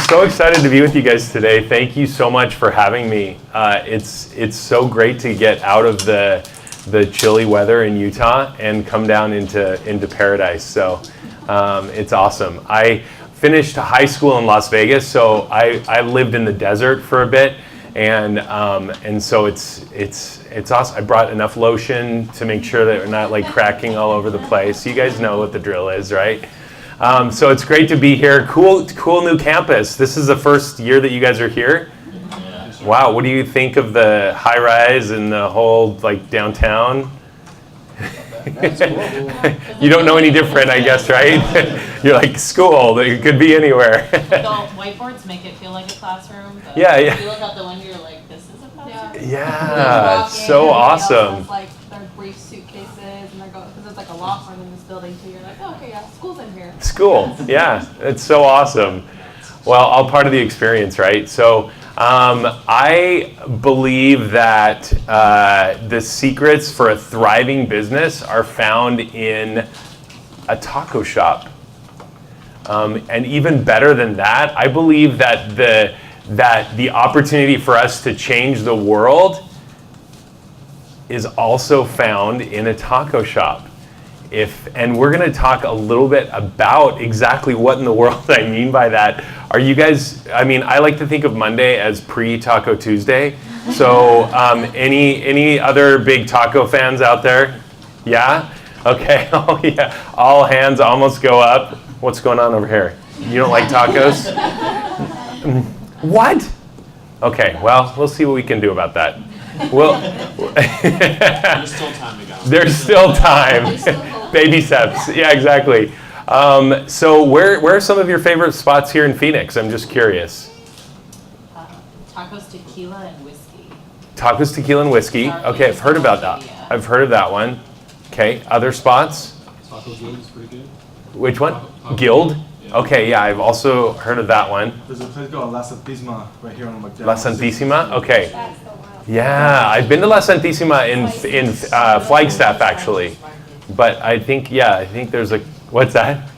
so excited to be with you guys today. Thank you so much for having me. It's so great to get out of the chilly weather in Utah and come down into paradise. So it's awesome. I finished high school in Las Vegas, so I lived in the desert for a bit, and so it's awesome. I brought enough lotion to make sure that we're not like cracking all over the place. You guys know what the drill is, right? So it's great to be here. Cool new campus. This is the first year that you guys are here. Wow, what do you think of the high rise and the whole like downtown? You don't know any different, I guess, right? You're like school. It could be anywhere. The whiteboards make it feel like a classroom. But Yeah. If you look out the window, you're like, this is a classroom. Yeah, so awesome. Like their brief suitcases, and they're going because there's like a law firm in this building too. You're like, oh, okay, yeah, school's in here. School, yeah, it's so awesome. Well, all part of the experience, right? So I believe that the secrets for a thriving business are found in a taco shop. And even better than that, I believe that the opportunity for us to change the world is also found in a taco shop. And we're going to talk a little bit about exactly what in the world I mean by that. Are you guys, I like to think of Monday as pre-Taco Tuesday. So any other big taco fans out there? Yeah? Okay, oh yeah, all hands almost go up. What's going on over here? You don't like tacos? What? Okay, well, we'll see what we can do about that. Well, There's still time to go. There's still time. Baby steps. Yeah, exactly. So where are some of your favorite spots here in Phoenix? I'm just curious. Tacos, tequila, and whiskey. Tacos, tequila, and whiskey. Okay, I've heard about that. I've heard of that one. Okay, other spots? Taco Guild is pretty good. Which one? Taco Guild? Yeah. Okay, yeah, I've also heard of that one. There's a place called La Santísima right here on McDowell. La Santísima? Okay. That's the one. Yeah, I've been to La Santísima in Flagstaff, actually. But I think there's a, what's that?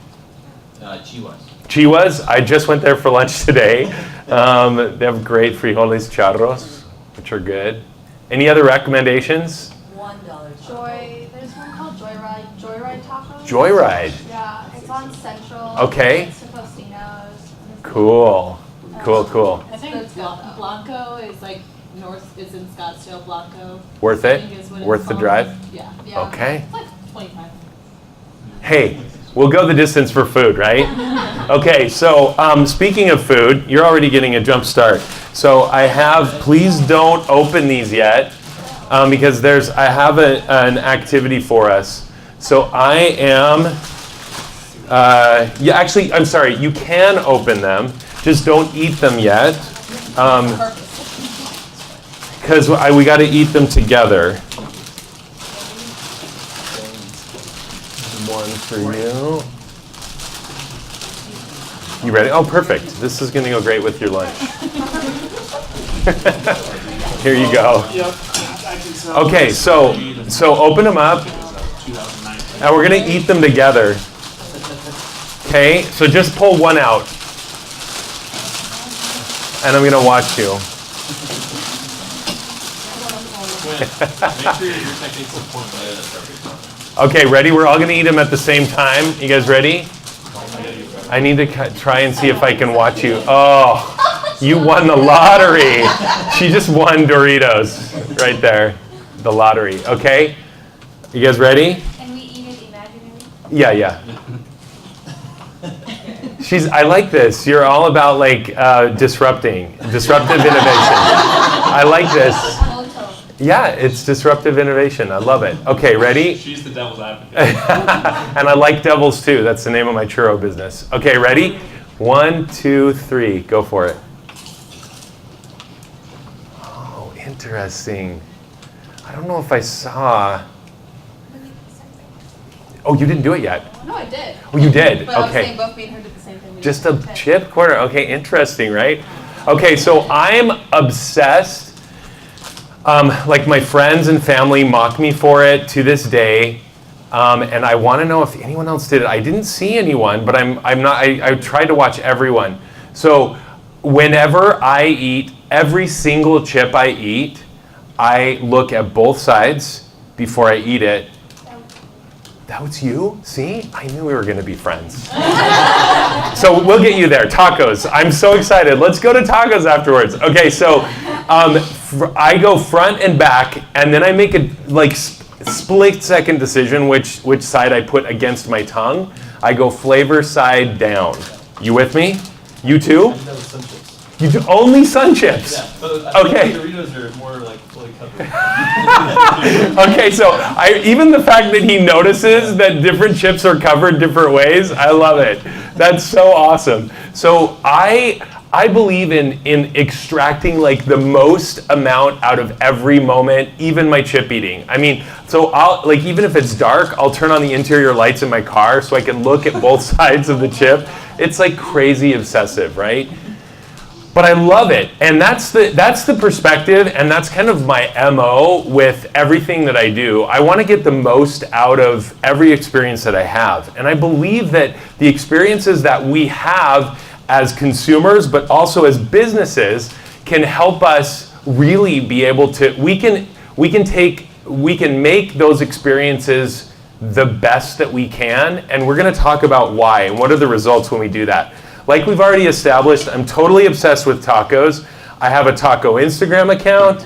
Chihuas. Chihuas. I just went there for lunch today. They have great frijoles charros, which are good. Any other recommendations? There's one called Joyride Tacos. Joyride. Yeah, it's on Central. Okay. It's to Tostino's. Cool. I think Blanco is like north, is in Scottsdale, Blanco. Worth I it? think is what it's Worth the called. drive? Yeah. Okay. It's like 25. Hey, we'll go the distance for food, right? Okay, so speaking of food, you're already getting a jump start. So I have, please don't open these yet, because I have an activity for us. So I am, actually, I'm sorry, you can open them, just don't eat them yet, because we got to eat them together. One for you. You ready? Oh, perfect. This is going to go great with your lunch. Here you go. Okay, so open them up, and we're going to eat them together. Okay, so just pull one out, and I'm going to watch you. Make sure your technique's on point. That's perfect. Okay, ready? We're all going to eat them at the same time. You guys ready? I need to try and see if I can watch you. Oh, you won the lottery. She just won Doritos right there. The lottery. Okay? You guys ready? Can we eat it imaginary? Yeah. I like this. You're all about like disruptive innovation. I like this. Yeah, it's disruptive innovation. I love it. Okay, ready? She's the devil's advocate. And I like devils too. That's the name of my churro business. Okay, ready? 1, 2, 3. Go for it. Oh, interesting. I don't know if I saw. Oh, you didn't do it yet. No, I did. Oh, you did? But I was Okay. saying both me and her did the same thing. Just a chip quarter. Okay, interesting, right? Okay, so I'm obsessed. Like my friends and family mock me for it to this day, and I want to know if anyone else did it. I didn't see anyone, but I tried to watch everyone. So whenever I eat, every single chip I eat, I look at both sides before I eat it. That was you? See? I knew we were going to be friends. So we'll get you there. Tacos. I'm so excited. Let's go to tacos afterwards. Okay, so I go front and back, and then I make a split-second decision which side I put against my tongue. I go flavor side down. You with me? You too? I think that was some chips. You do only sun chips? Yeah, but I Okay. think Doritos are more like fully covered. Okay, so even the fact that he notices that different chips are covered different ways, I love it. That's so awesome. So I believe in extracting like the most amount out of every moment, even my chip eating. I mean, so I'll like even if it's dark, I'll turn on the interior lights in my car so I can look at both sides of the chip. It's like crazy obsessive, right? But I love it, and that's the perspective, and that's kind of my MO with everything that I do. I want to get the most out of every experience that I have, and I believe that the experiences that we have as consumers, but also as businesses, can help us really be able to. We can make those experiences the best that we can, and we're going to talk about why and what are the results when we do that. Like we've already established, I'm totally obsessed with tacos. I have a taco Instagram account,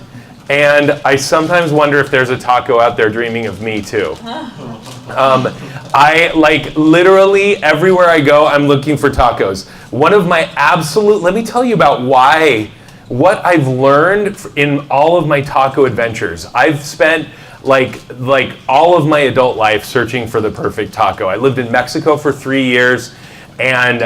and I sometimes wonder if there's a taco out there dreaming of me too. I like literally everywhere I go, I'm looking for tacos. One of my let me tell you about what I've learned in all of my taco adventures. I've spent like all of my adult life searching for the perfect taco. I lived in Mexico for 3 years. And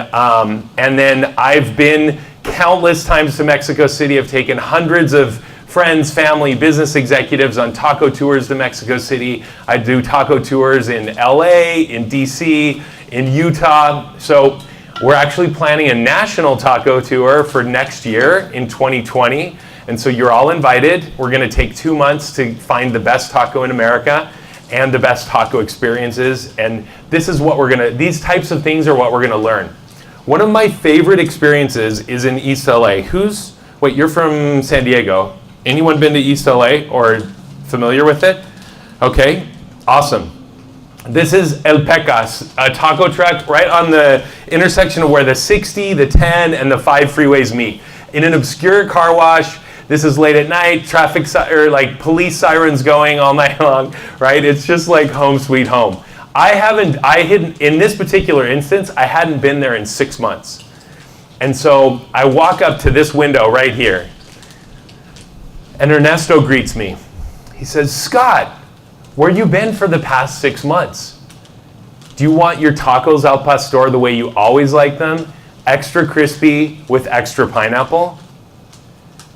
then I've been countless times to Mexico City. I've taken hundreds of friends, family, business executives on taco tours to Mexico City. I do taco tours in LA, in DC, in Utah. So we're actually planning a national taco tour for next year in 2020. And so you're all invited. We're going to take 2 months to find the best taco in America and the best taco experiences, and this is what these types of things are what we're gonna learn. One of my favorite experiences is in East LA. Wait, you're from San Diego. Anyone been to East LA or familiar with it? Okay, awesome. This is El Pecas, a taco truck right on the intersection of where the 60, the 10, and the 5 freeways meet. In an obscure car wash. This is late at night, police sirens going all night long, right? It's just like home sweet home. In this particular instance, I hadn't been there in 6 months. And so I walk up to this window right here, and Ernesto greets me. He says, "Scott, where you been for the past 6 months? Do you want your tacos al pastor the way you always like them? Extra crispy with extra pineapple?"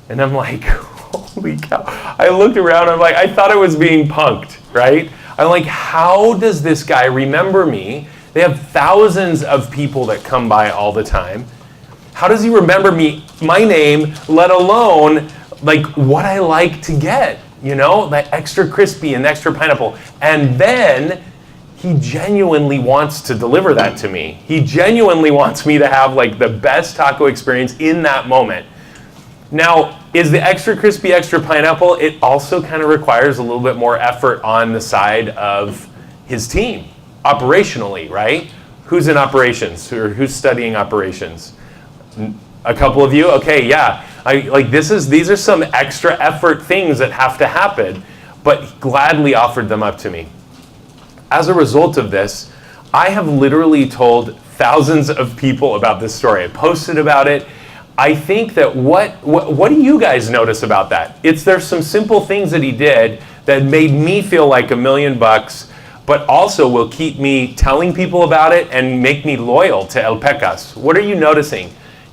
And I'm like, holy cow. I looked around, I'm like, I thought I was being punked, right? I'm like, how does this guy remember me? They have thousands of people that come by all the time. How does he remember me, my name, let alone like what I like to get, that extra crispy and extra pineapple. And then he genuinely wants to deliver that to me. He genuinely wants me to have like the best taco experience in that moment. Now, is the extra crispy, extra pineapple, it also kind of requires a little bit more effort on the side of his team, operationally, right? Who's in operations, or who's studying operations? A couple of you? Okay, yeah. These are some extra effort things that have to happen, but he gladly offered them up to me. As a result of this, I have literally told thousands of people about this story. I posted about it. I think that what do you guys notice about that? There's some simple things that he did that made me feel like $1 million, but also will keep me telling people about it and make me loyal to El Pecas. What are you noticing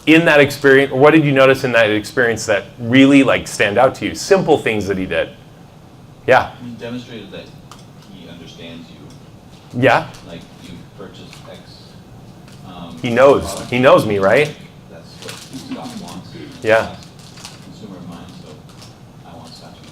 in that experience? What did you notice in that experience that really stand out to you? Simple things that he did. Yeah. You demonstrated that he understands you. Yeah. Like you purchased X. He knows me, right? That's what Scott wants. Yeah. Consumer of mine, so I want Scott to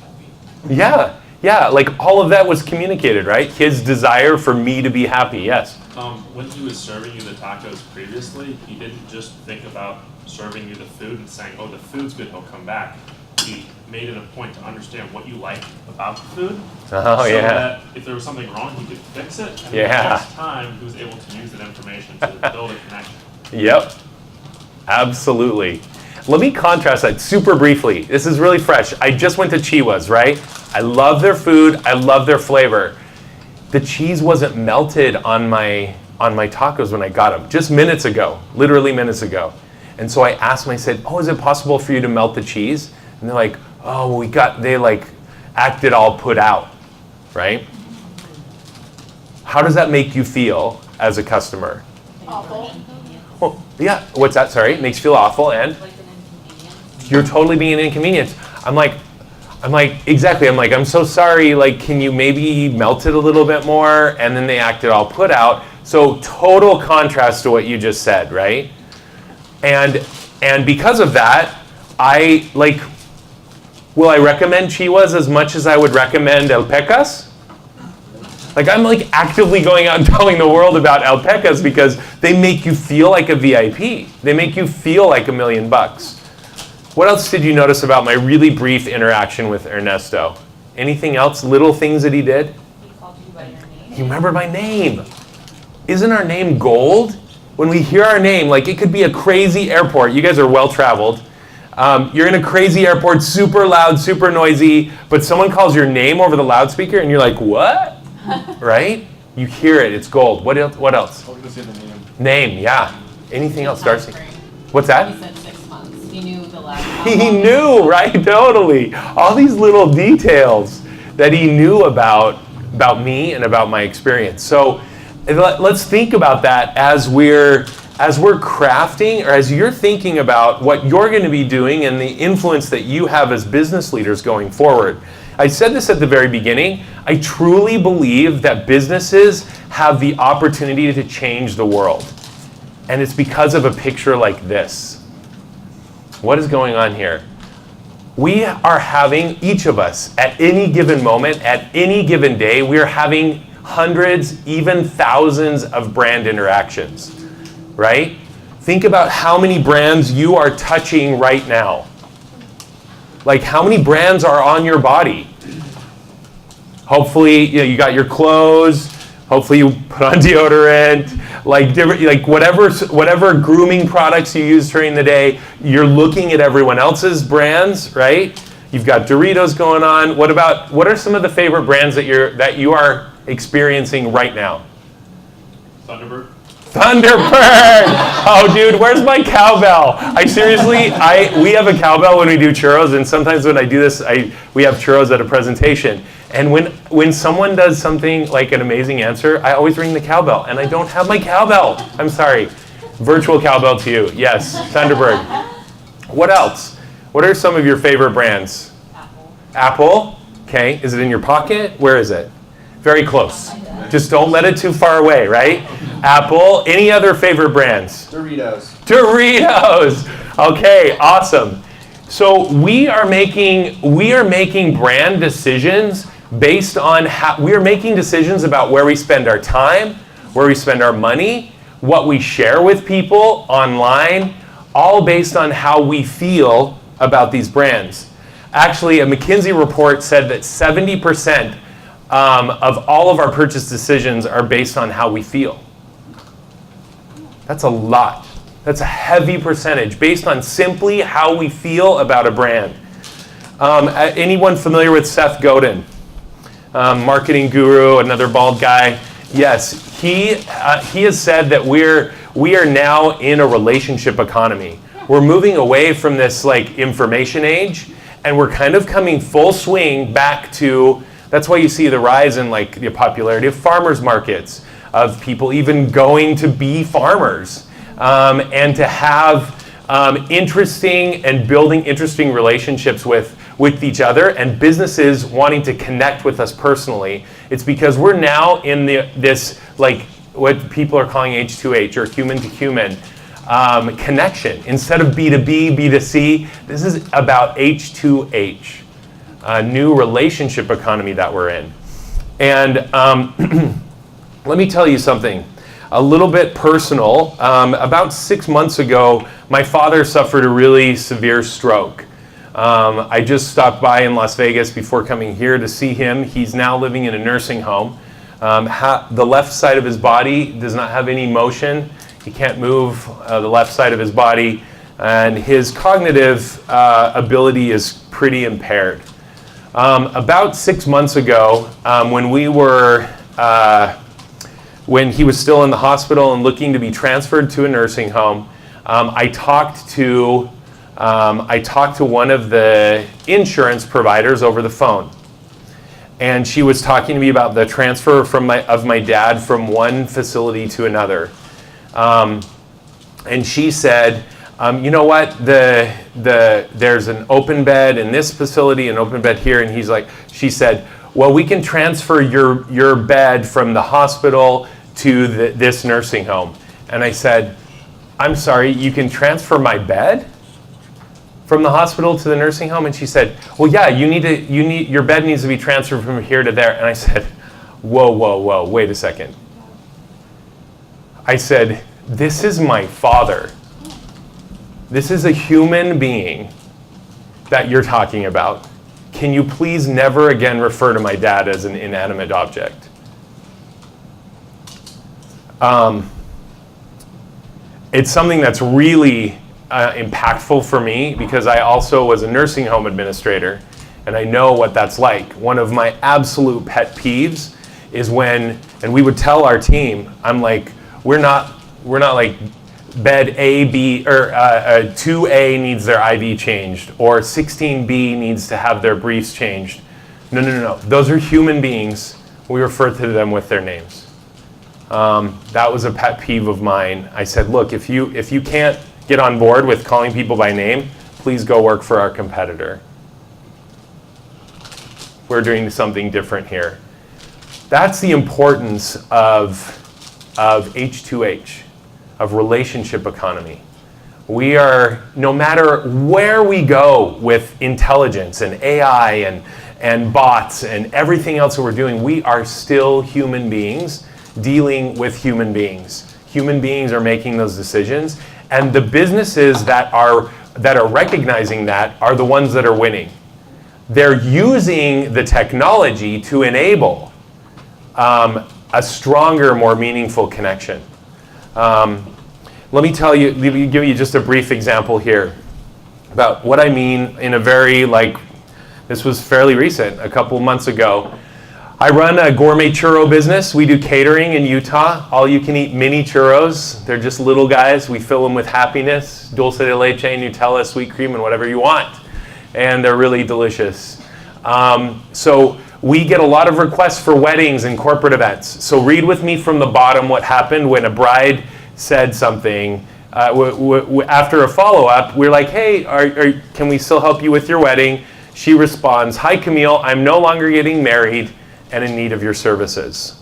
be happy. Yeah, all of that was communicated, right? His desire for me to be happy, yes. When he was serving you the tacos previously, he didn't just think about serving you the food and saying, oh, the food's good, he'll come back. He made it a point to understand what you like about the food. Oh, so yeah. that if there was something wrong, he could fix it. And Yeah. the next time, he was able to use that information to build a connection. Yep, absolutely. Let me contrast that super briefly. This is really fresh. I just went to Chiwa's, right? I love their food. I love their flavor. The cheese wasn't melted on my tacos when I got them, just minutes ago, literally minutes ago. And so I asked them, I said, oh, is it possible for you to melt the cheese? And they're like, oh, they like acted all put out, right? How does that make you feel as a customer? Awful. Well, yeah, what's that? Sorry, it makes you feel awful, and Like an inconvenience. you're totally being an inconvenience. I'm like, exactly. I'm like, I'm so sorry. Like, can you maybe melt it a little bit more? And then they acted all put out. So total contrast to what you just said, right? And because of that, will I recommend Chiwas as much as I would recommend El Pecas? Like, I'm like actively going out and telling the world about El Pecas because they make you feel like a VIP. They make you feel like $1 million. What else did you notice about my really brief interaction with Ernesto? Anything else? Little things that he did? He called you by your name. He remembered my name. Isn't our name gold? When we hear our name, like it could be a crazy airport. You guys are well-traveled. You're in a crazy airport, super loud, super noisy, but someone calls your name over the loudspeaker and you're like, what? Right? You hear it, it's gold. What else? I'm gonna say the name. Name, yeah. Anything else, Darcy? Timeframe. What's that? He said 6 months. He knew the last. He knew, right? Totally. All these little details that he knew about me and about my experience. So let's think about that as we're crafting, or as you're thinking about what you're going to be doing and the influence that you have as business leaders going forward. I said this at the very beginning. I truly believe that businesses have the opportunity to change the world. And it's because of a picture like this. What is going on here? We are having, each of us, at any given moment, at any given day, we are having hundreds, even thousands of brand interactions, right? Think about how many brands you are touching right now. Like how many brands are on your body? Hopefully, you got your clothes. Hopefully, you put on deodorant. Like different, like whatever grooming products you use during the day. You're looking at everyone else's brands, right? You've got Doritos going on. What are some of the favorite brands that you are experiencing right now? Thunderbird. Thunderbird! Oh, dude, where's my cowbell? We have a cowbell when we do churros, and sometimes when I do this, we have churros at a presentation. And when someone does something like an amazing answer, I always ring the cowbell, and I don't have my cowbell. I'm sorry. Virtual cowbell to you. Yes, Thunderbird. What else? What are some of your favorite brands? Apple? Okay. Is it in your pocket? Where is it? Very close. Just don't let it too far away, right? Apple. Any other favorite brands? Doritos. Doritos. Okay, awesome. So we are making brand decisions based on we are making decisions about where we spend our time, where we spend our money, what we share with people online, all based on how we feel about these brands. Actually, a McKinsey report said that 70% of all of our purchase decisions are based on how we feel. That's a lot. That's a heavy percentage based on simply how we feel about a brand. Anyone familiar with Seth Godin? Marketing guru, another bald guy. Yes, he has said that we are now in a relationship economy. We're moving away from this like information age, and we're kind of coming full swing back to. That's why you see the rise in like the popularity of farmers markets, of people even going to be farmers, and to have interesting and building interesting relationships with each other, and businesses wanting to connect with us personally. It's because we're now in this like what people are calling H2H, or human to human connection. Instead of B2B, B2C, this is about H2H, a new relationship economy that we're in. And let me tell you something. a little bit personal. About 6 months ago, my father suffered a really severe stroke. I just stopped by in Las Vegas before coming here to see him. He's now living in a nursing home. The left side of his body does not have any motion. He can't move the left side of his body, and his cognitive ability is pretty impaired. About 6 months ago, when he was still in the hospital and looking to be transferred to a nursing home, I talked to one of the insurance providers over the phone. And she was talking to me about the transfer of my dad from one facility to another. And she said, you know what, there's an open bed in this facility, an open bed here, and she said, well, we can transfer your bed from the hospital to this nursing home. And I said, I'm sorry, you can transfer my bed from the hospital to the nursing home? And she said, well, yeah, your bed needs to be transferred from here to there. And I said, whoa, wait a second. I said, this is my father. This is a human being that you're talking about. Can you please never again refer to my dad as an inanimate object? It's something that's really impactful for me because I also was a nursing home administrator and I know what that's like. One of my absolute pet peeves is when, and we would tell our team, I'm like, we're not like bed A, B, or 2A needs their IV changed, or 16B needs to have their briefs changed. No. Those are human beings. We refer to them with their names. That was a pet peeve of mine. I said, look, if you can't get on board with calling people by name, please go work for our competitor. We're doing something different here. That's the importance of H2H, of relationship economy. We are, no matter where we go with intelligence and AI and bots and everything else that we're doing, we are still human beings dealing with human beings. Human beings are making those decisions, and the businesses that are recognizing that are the ones that are winning. They're using the technology to enable a stronger, more meaningful connection. Let me give you just a brief example here about what I mean in a very, this was fairly recent, a couple months ago. I run a gourmet churro business. We do catering in Utah, all you can eat mini churros. They're just little guys. We fill them with happiness, dulce de leche, Nutella, sweet cream, and whatever you want. And they're really delicious. So we get a lot of requests for weddings and corporate events. So read with me from the bottom what happened when a bride said something. After a follow-up, we're like, hey, can we still help you with your wedding? She responds, hi, Camille, I'm no longer getting married and in need of your services.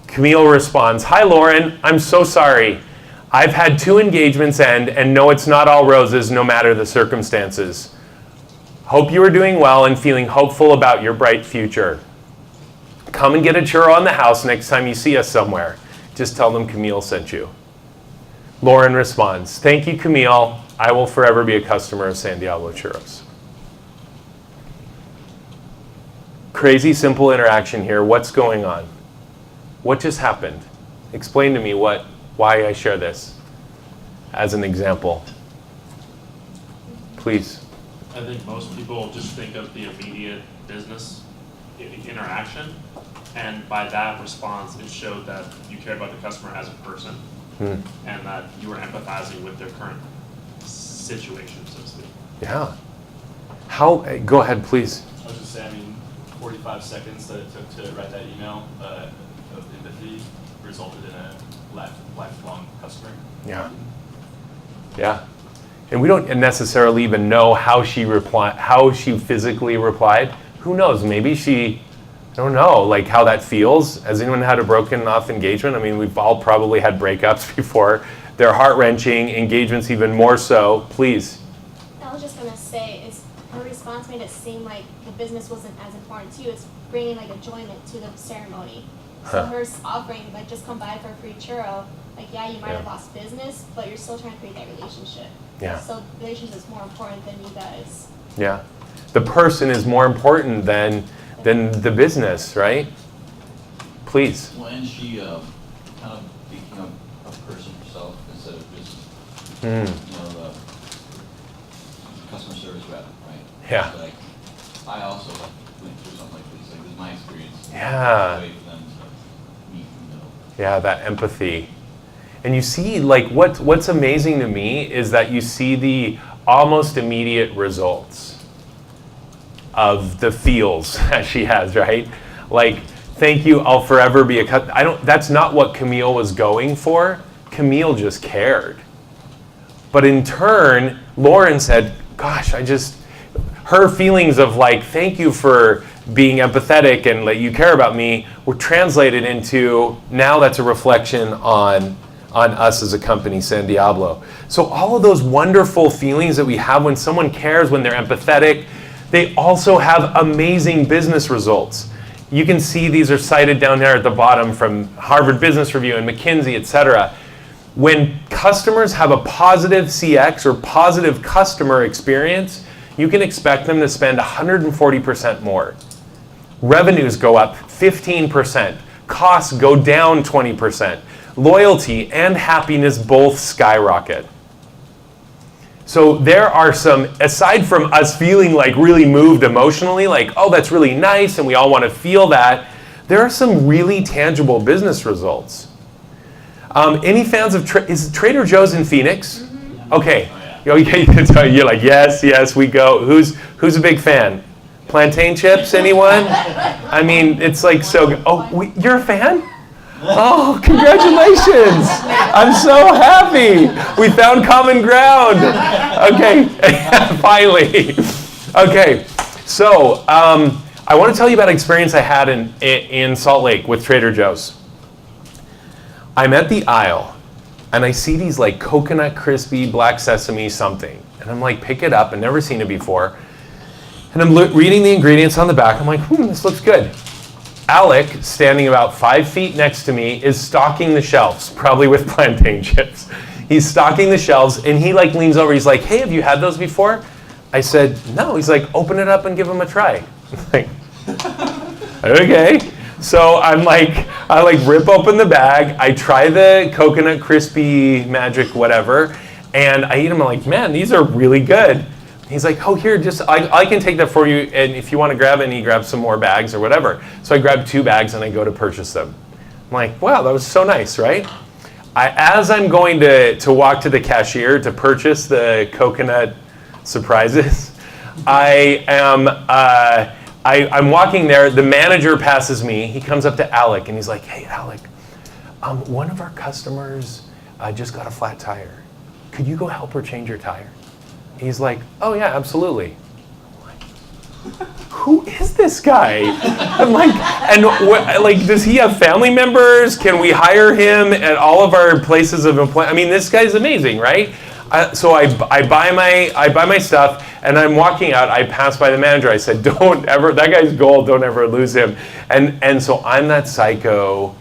Camille responds, hi, Lauren, I'm so sorry. I've had 2 engagements end, and no, it's not all roses, no matter the circumstances. Hope you are doing well and feeling hopeful about your bright future. Come and get a churro on the house next time you see us somewhere. Just tell them Camille sent you. Lauren responds, thank you, Camille. I will forever be a customer of San Diablo Churros. Crazy simple interaction here. What's going on? What just happened? Explain to me why I share this as an example. Please. I think most people just think of the immediate business interaction, and by that response, it showed that you care about the customer as a person, and that you were empathizing with their current situation, so to speak. Yeah. Go ahead, please. I was just saying, 45 seconds that it took to write that email of empathy resulted in a lifelong customer. Yeah. Yeah. And we don't necessarily even know how she physically replied. Who knows? Maybe I don't know, how that feels. Has anyone had a broken off engagement? I mean, we've all probably had breakups before. They're heart-wrenching, engagements even more so. Please. I was just going to say, her response made it seem like the business wasn't as important to you. It's bringing enjoyment to the ceremony. So her offering, like, just come by for a free churro, like, yeah, you might Yeah. have lost business, but you're still trying to create that relationship. Yeah. So the relationship is more important than you guys. Yeah. The person is more important than the business, right? Please. Well, and she kind of became a person herself instead of just, Mm. the customer service rep, right? Yeah. It's like, I also went through something like this. Like, this is my experience. Yeah. Way for them to meet in the middle. Yeah, that empathy. And you see, like, what's amazing to me is that you see the almost immediate results of the feels that she has, right? Like, thank you, I'll forever be that's not what Camille was going for. Camille just cared. But in turn, Lauren said, gosh, her feelings of like, thank you for being empathetic and that you care about me were translated into, now that's a reflection on us as a company, San Diablo. So all of those wonderful feelings that we have when someone cares, when they're empathetic, they also have amazing business results. You can see these are cited down there at the bottom from Harvard Business Review and McKinsey, et cetera. When customers have a positive CX or positive customer experience, you can expect them to spend 140% more. Revenues go up 15%. Costs go down 20%. Loyalty and happiness both skyrocket. So there are some, aside from us feeling like really moved emotionally, like, oh, that's really nice, and we all want to feel that, there are some really tangible business results. Any fans of, is Trader Joe's in Phoenix? Mm-hmm. Okay. Oh, yeah. Okay. You're like, yes, we go. Who's a big fan? Plantain chips, anyone? I mean, it's like so good. Oh, you're a fan? Oh, congratulations! I'm so happy. We found common ground. Okay, finally. Okay, so I want to tell you about an experience I had in Salt Lake with Trader Joe's. I'm at the aisle, and I see these like coconut crispy black sesame something, and I'm like, pick it up. I've never seen it before, and I'm reading the ingredients on the back. I'm like, this looks good. Alec, standing about 5 feet next to me, is stocking the shelves, probably with plantain chips. He's stocking the shelves, and he like leans over. He's like, hey, have you had those before? I said, no. He's like, open it up and give them a try. I'm like, okay. So I rip open the bag. I try the coconut crispy magic whatever, and I eat them. I'm like, man, these are really good. He's like, oh, here, I can take that for you, and if you want to grab it, and he grabs some more bags or whatever. So I grab 2 bags, and I go to purchase them. I'm like, wow, that was so nice, right? As I'm going to walk to the cashier to purchase the coconut surprises, I'm walking there. The manager passes me. He comes up to Alec, and he's like, hey, Alec, one of our customers just got a flat tire. Could you go help her change her tire? He's like, oh yeah, absolutely. I'm like, who is this guy? I'm like, does he have family members? Can we hire him at all of our places of employment? I mean, this guy's amazing, right? So I buy my stuff, and I'm walking out. I pass by the manager. I said, don't ever, that guy's gold. Don't ever lose him. And so I'm that psycho,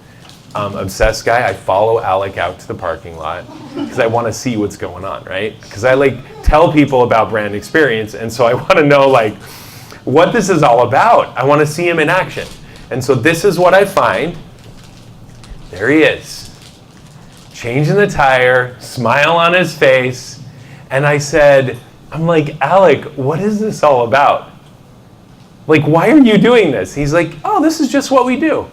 obsessed guy. I follow Alec out to the parking lot because I want to see what's going on, right? Because I tell people about brand experience, and so I want to know what this is all about. I want to see him in action. And so this is what I find. There he is, changing the tire, smile on his face, and I'm like, Alec, what is this all about? Like, why are you doing this? He's like, oh, this is just what we do.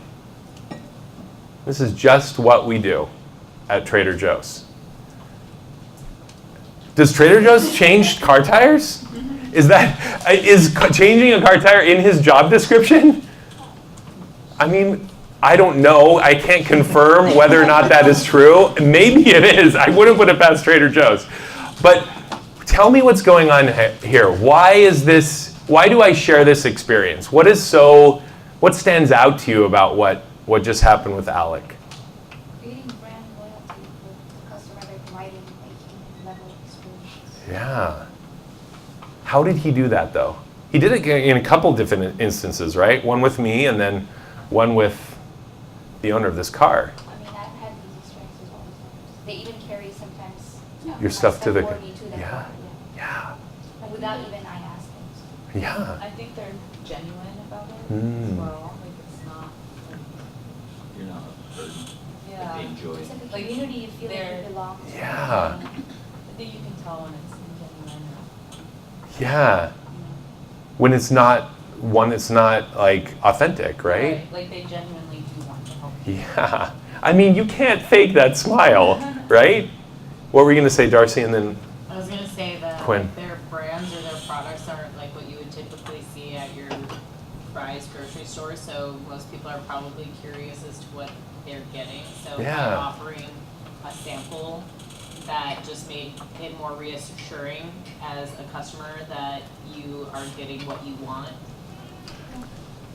This is just what we do at Trader Joe's. Does Trader Joe's change car tires? Is changing a car tire in his job description? I mean, I don't know. I can't confirm whether or not that is true. Maybe it is. I wouldn't put it past Trader Joe's. But tell me what's going on here. Why do I share this experience? What stands out to you about what just happened with Alec? Creating brand loyalty with the customer by providing a level of experience. Yeah. How did he do that, though? He did it in a couple different instances, right? One with me, and then one with the owner of this car. I mean, I've had these experiences all the time. They even carry sometimes Your stuff to the for me to the yeah, car, yeah, and without even I asking. yeah. I think they're genuine about it Mm. as well. Like it's not. You're not a burden. Yeah. Like they enjoy. It's like a Like, community, you feel like they're- you belong to. Yeah. I think you can tell when it's genuine. Yeah. When it's not one that's not like authentic, right? Like they genuinely do want to help you. Yeah. I mean, you can't fake that smile, right? What were you going to say, Darcy, and then I was gonna say that Quinn. like, their brands or their products aren't like what you would typically see at your Fry's grocery store, so most people are probably curious as to what they're getting. So Yeah. by offering a sample, that just made it more reassuring as a customer that you are getting what you want.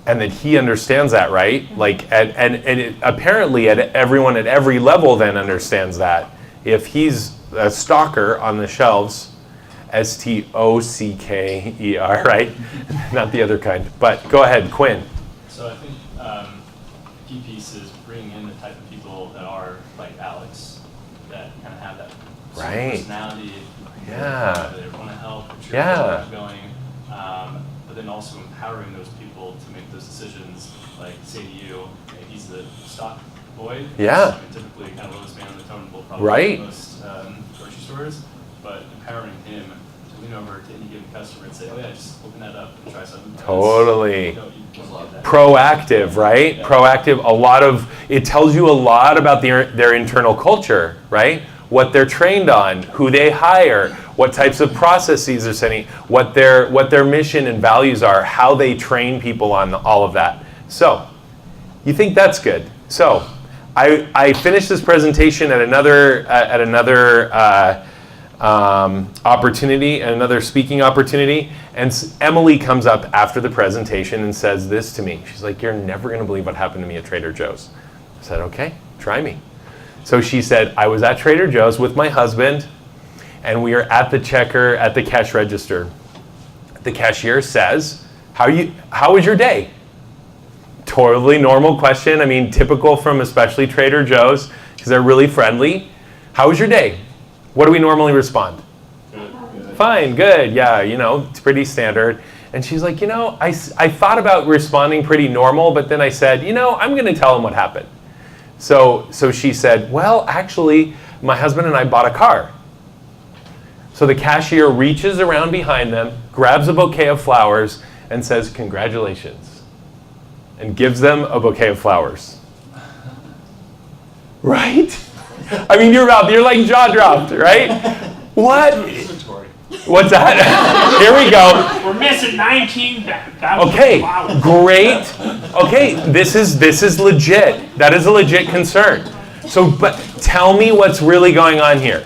and that he understands that, right? Like, and it, apparently everyone at every level then understands that. If he's a stalker on the shelves, STOCKER, right? Not the other kind. But go ahead, Quinn. So I think key piece is bringing in the type of people that are like Alex, that kind of have that sort of Right. personality. Yeah. They want to help, cheer Yeah. people going, but then also empowering those people to make those decisions. Like say to you, hey, he's the stock boy. Yeah. I mean, typically kind of lowest man on the totem pole, probably Right. in most grocery stores, but empowering him to lean over to any given customer and say, oh yeah, just open that up and try something. Totally. You love that. Proactive, right? Yeah. Proactive. It tells you a lot about their internal culture, right? What they're trained on, who they hire, what types of processes they're setting, what their mission and values are, how they train people on all of that. So, you think that's good? So, I finished this presentation at another opportunity, another speaking opportunity, and Emily comes up after the presentation and says this to me. She's like, "You're never going to believe what happened to me at Trader Joe's." I said, "Okay, try me." So she said, "I was at Trader Joe's with my husband, and we are at the checker at the cash register. The cashier says, how was your day?" Totally normal question. I mean, typical from especially Trader Joe's, because they're really friendly. "How was your day?" What do we normally respond? Good. "Fine, good, yeah, it's pretty standard." And she's like, I thought about responding pretty normal, but then I said, I'm going to tell him what happened. So she said, "Well, actually, my husband and I bought a car." So the cashier reaches around behind them, grabs a bouquet of flowers, and says, "Congratulations," and gives them a bouquet of flowers. Right? I mean, you're like jaw dropped, right? What? Inventory. What's that? Here we go. We're missing 19,000 Okay, flowers. great. Okay, this is legit. That is a legit concern. So, but tell me what's really going on here.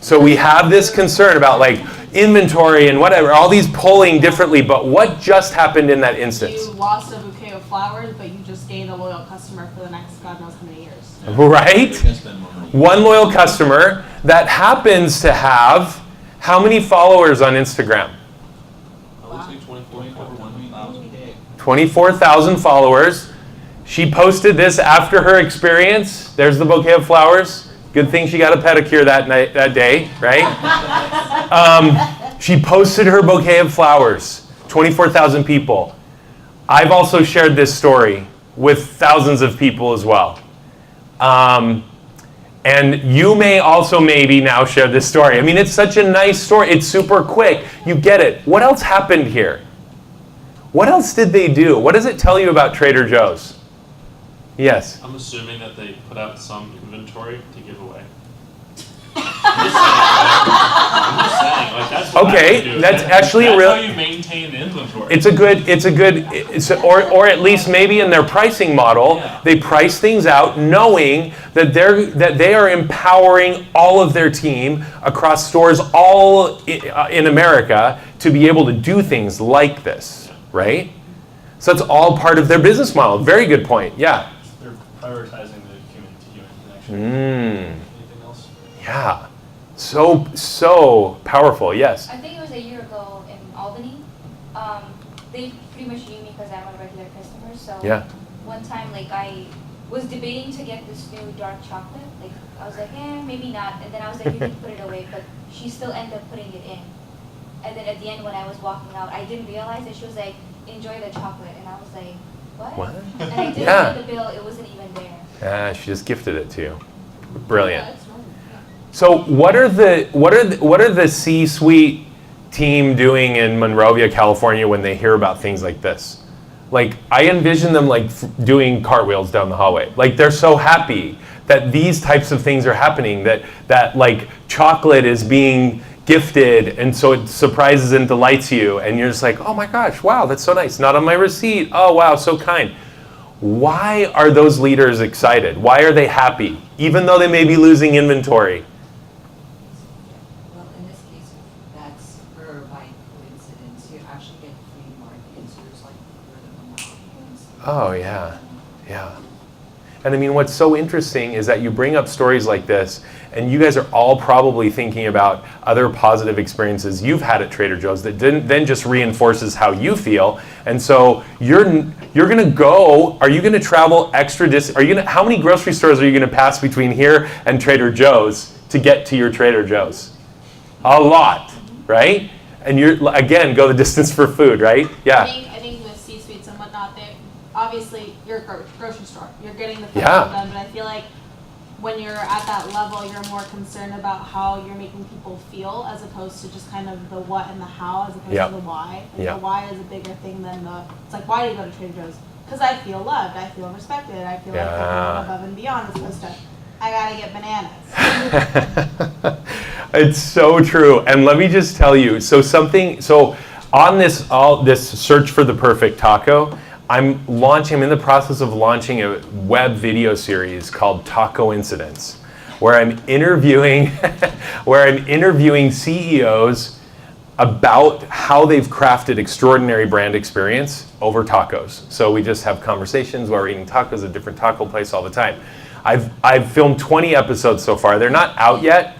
So we have this concern about like inventory and whatever, all these pulling differently, but what just happened in that instance? You lost a bouquet of flowers, but you just gained a loyal customer for the next God knows how many years. Right? They're gonna spend more money. One loyal customer that happens to have how many followers on Instagram? I would say 24,000. 24,000 followers. She posted this after her experience. There's the bouquet of flowers. Good thing she got a pedicure that day, right? She posted her bouquet of flowers. 24,000 people. I've also shared this story with thousands of people as well. And you may also maybe now share this story. I mean, it's such a nice story. It's super quick. You get it. What else happened here? What else did they do? What does it tell you about Trader Joe's? Yes. I'm assuming that they put out some inventory to give away. I'm just saying, like that's what I Okay, would do. that's actually That's real. how you maintain inventory. Or at least maybe in their pricing model, Yeah. they price things out knowing that they are empowering all of their team across stores all in America to be able to do things like this, right? So it's all part of their business model. Very good point. Yeah. They're prioritizing the human-to-human connection. Anything else? Yeah. So powerful. Yes. I think it was a year ago in Albany. They pretty much knew me because I'm a regular customer, so Yeah. one time, like, I was debating to get this new dark chocolate. Like, I was like, maybe not. And then I was like, you can put it away. But she still ended up putting it in. And then at the end, when I was walking out, I didn't realize that she was like, enjoy the chocolate. And I was like, what? And I didn't Yeah. get the bill. It wasn't even there. She just gifted it to you. Brilliant. Yeah, it's normal, yeah. So what are the C-suite team doing in Monrovia, California when they hear about things like this? Like, I envision them like doing cartwheels down the hallway. Like, they're so happy that these types of things are happening, that like chocolate is being gifted, and so it surprises and delights you, and you're just like, oh my gosh, wow, that's so nice. Not on my receipt. Oh wow, so kind. Why are those leaders excited? Why are they happy, even though they may be losing inventory? Well, in this case, that's for by coincidence. You actually get free marketing, so there's like word of mouth. Oh yeah, yeah. And I mean, what's so interesting is that you bring up stories like this, and you guys are all probably thinking about other positive experiences you've had at Trader Joe's that then just reinforces how you feel. And so you're gonna go. Are you gonna travel extra distance? How many grocery stores are you gonna pass between here and Trader Joe's to get to your Trader Joe's? A lot, right? And you're again go the distance for food, right? Yeah. I think with C-suites and whatnot, they obviously you're a grocery store. You're getting the food Yeah. done, but I feel like when you're at that level, you're more concerned about how you're making people feel as opposed to just kind of the what and the how as opposed Yep. to the why. Like Yep. the why is a bigger thing than the, it's like, why do you go to Trader Joe's? Because I feel loved, I feel respected, I feel like I'm Yeah. going above and beyond as opposed to, I gotta get bananas. It's so true. And let me just tell you, so on this search for the perfect taco, I'm in the process of launching a web video series called Taco Incidents, where I'm interviewing CEOs about how they've crafted extraordinary brand experience over tacos. So we just have conversations while we're eating tacos at different taco places all the time. I've filmed 20 episodes so far. They're not out yet.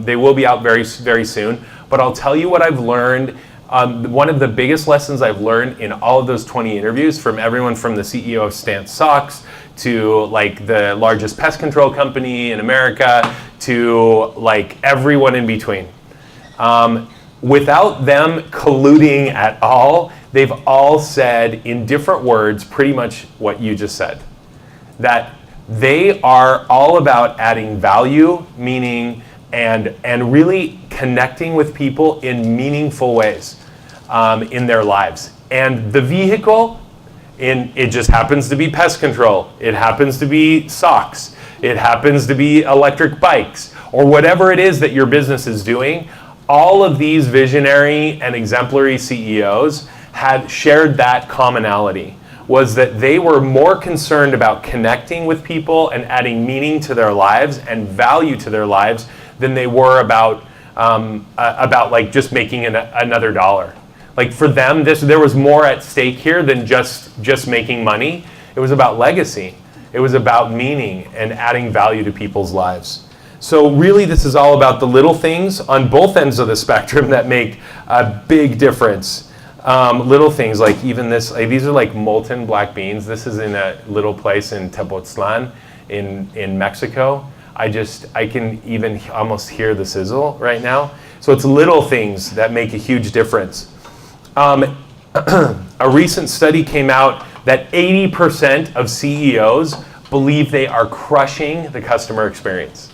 They will be out very, very soon. But I'll tell you what I've learned. One of the biggest lessons I've learned in all of those 20 interviews, from everyone from the CEO of Stance Socks to like the largest pest control company in America to like everyone in between. Without them colluding at all, they've all said in different words pretty much what you just said. That they are all about adding value, meaning, and really connecting with people in meaningful ways in their lives. And the vehicle, it just happens to be pest control. It happens to be socks. It happens to be electric bikes, or whatever it is that your business is doing. All of these visionary and exemplary CEOs had shared that commonality, was that they were more concerned about connecting with people and adding meaning to their lives and value to their lives than they were about like just making another dollar. Like for them, there was more at stake here than just making money. It was about legacy. It was about meaning and adding value to people's lives. So really, this is all about the little things on both ends of the spectrum that make a big difference. Little things like even this, these are like molten black beans. This is in a little place in Tepoztlan in Mexico. I can even almost hear the sizzle right now. So it's little things that make a huge difference. A recent study came out that 80% of CEOs believe they are crushing the customer experience.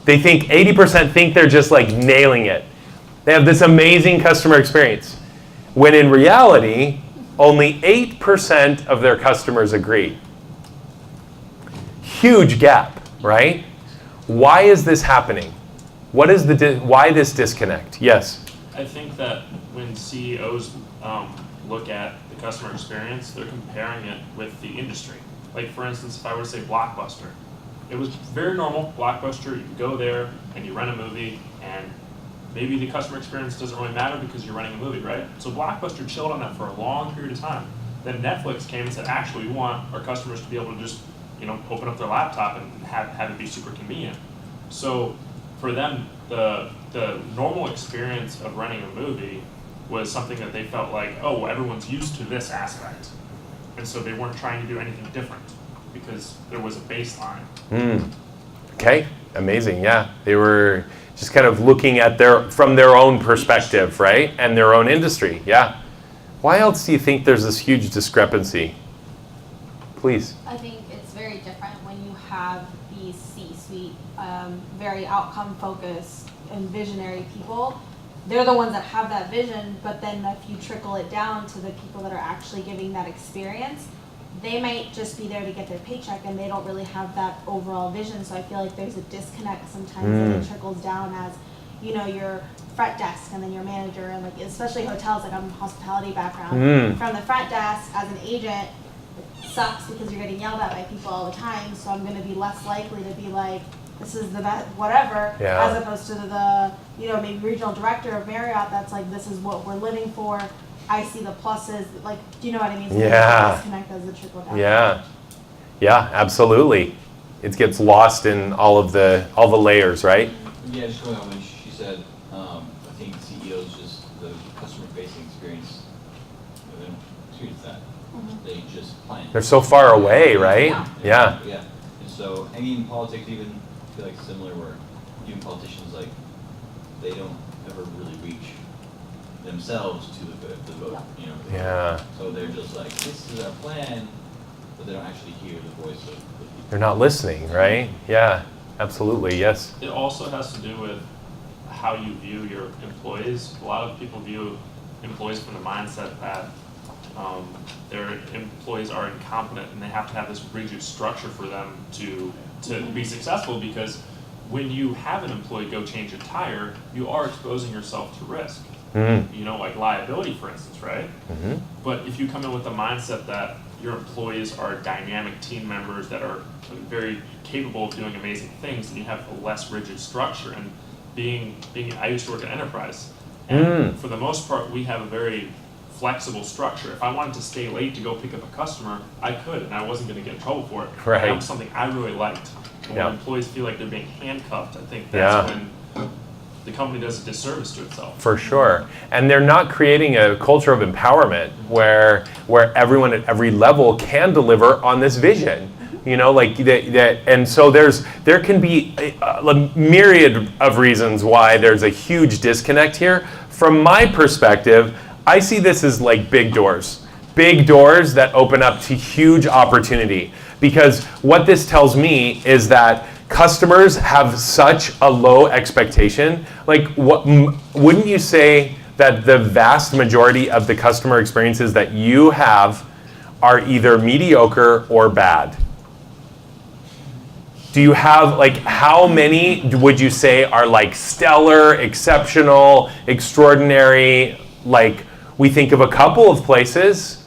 They think 80% think they're just like nailing it. They have this amazing customer experience. When in reality, only 8% of their customers agree. Huge gap, right? Why is this happening? Why this disconnect? Yes? I think that when CEOs look at the customer experience, they're comparing it with the industry. Like for instance, if I were to say Blockbuster, it was very normal. Blockbuster, you go there and you rent a movie, and maybe the customer experience doesn't really matter because you're renting a movie, right? So Blockbuster chilled on that for a long period of time. Then Netflix came and said, actually, we want our customers to be able to just, open up their laptop and have it be super convenient. So for them, the normal experience of renting a movie was something that they felt like, oh, everyone's used to this aspect. And so they weren't trying to do anything different because there was a baseline. Okay, amazing. Yeah, they were just kind of looking at from their own perspective, right, and their own industry. Yeah. Why else do you think there's this huge discrepancy? Please. I think it's very different when you have these C-suite, very outcome-focused and visionary people. They're the ones that have that vision, but then if you trickle it down to the people that are actually giving that experience, they might just be there to get their paycheck and they don't really have that overall vision. So I feel like there's a disconnect sometimes that it trickles down as, you know, your front desk and then your manager, and like especially hotels, like I'm a hospitality background. From the front desk as an agent, it sucks because you're getting yelled at by people all the time. So I'm going to be less likely to be like, this is the best, whatever, as opposed to the, you know, maybe regional director of Marriott that's like, this is what we're living for. I see the pluses, like, do you know what I mean? So there's a disconnect as a trickle down. Yeah, absolutely. It gets lost in all the layers, right? Yeah, just going on when she said, I think CEOs just, the customer-facing experience, they don't experience that. They just plan. They're so far away, right? Yeah. Yeah. And so, I mean, politics even feel like similar where even politicians, like, they don't ever really reach themselves to the vote, you know? Yeah. So they're just like, this is our plan, but they don't actually hear the voice of the people. They're not listening, right? Yeah, absolutely, yes. It also has to do with how you view your employees. A lot of people view employees from the mindset that their employees are incompetent and they have to have this rigid structure for them to be successful, because when you have an employee go change a tire, you are exposing yourself to risk. You know, like liability, for instance, right? But if you come in with the mindset that your employees are dynamic team members that are very capable of doing amazing things, then you have a less rigid structure. And I used to work at Enterprise, and for the most part, we have a very flexible structure. If I wanted to stay late to go pick up a customer, I could, and I wasn't going to get in trouble for it. Right. That was something I really liked. And when employees feel like they're being handcuffed, I think that's when the company does a disservice to itself. For sure. And they're not creating a culture of empowerment where everyone at every level can deliver on this vision. You know, like that, and so there can be a myriad of reasons why there's a huge disconnect here. From my perspective, I see this as like big doors that open up to huge opportunity. Because what this tells me is that customers have such a low expectation. Like, wouldn't you say that the vast majority of the customer experiences that you have are either mediocre or bad? Do you have, like, how many would you say are like stellar, exceptional, extraordinary? Like, we think of a couple of places,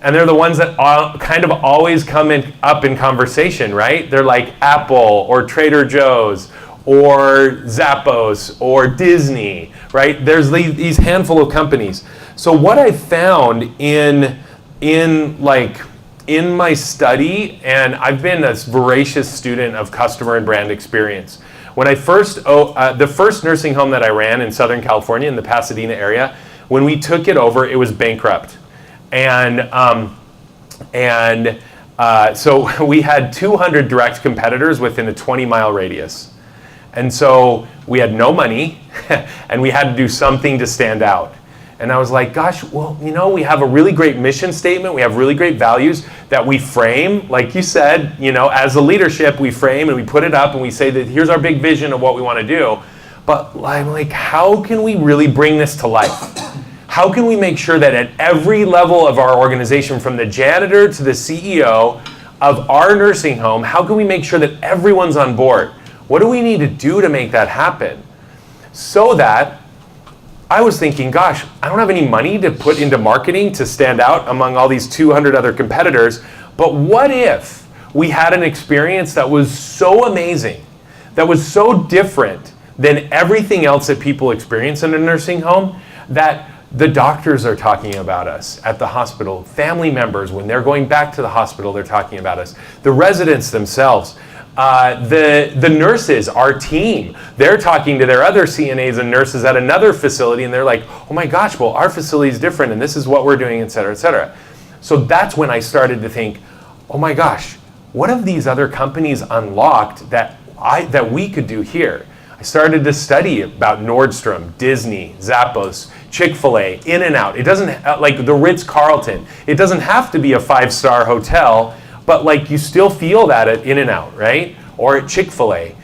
and they're the ones that kind of always come up in conversation, right? They're like Apple or Trader Joe's or Zappos or Disney, right? There's these handful of companies. So what I found in my study, and I've been a voracious student of customer and brand experience. When I the first nursing home that I ran in Southern California in the Pasadena area, when we took it over, it was bankrupt. So we had 200 direct competitors within a 20-mile radius. And so we had no money, and we had to do something to stand out. And I was like, gosh, well, you know, we have a really great mission statement. We have really great values that we frame. Like you said, you know, as a leadership, we frame and we put it up and we say that here's our big vision of what we want to do. But I'm like, how can we really bring this to life? How can we make sure that at every level of our organization, from the janitor to the CEO of our nursing home, how can we make sure that everyone's on board? What do we need to do to make that happen? So that I was thinking, gosh, I don't have any money to put into marketing to stand out among all these 200 other competitors, but what if we had an experience that was so amazing, that was so different than everything else that people experience in a nursing home, that the doctors are talking about us at the hospital. Family members, when they're going back to the hospital, they're talking about us. The residents themselves, the nurses, our team, they're talking to their other CNAs and nurses at another facility, and they're like, oh my gosh, well, our facility is different, and this is what we're doing, et cetera, et cetera. So that's when I started to think, oh my gosh, what have these other companies unlocked that we could do here? I started to study about Nordstrom, Disney, Zappos, Chick-fil-A, In-N-Out. It doesn't, like the Ritz-Carlton, it doesn't have to be a 5-star hotel, but like you still feel that at In-N-Out, right? Or at Chick-fil-A.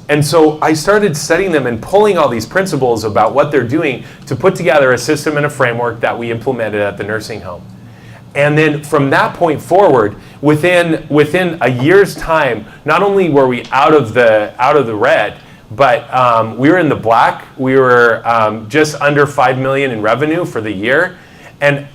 And so I started studying them and pulling all these principles about what they're doing to put together a system and a framework that we implemented at the nursing home. And then from that point forward, within a year's time, not only were we out of the red, but we were in the black. We were just under 5 million in revenue for the year. And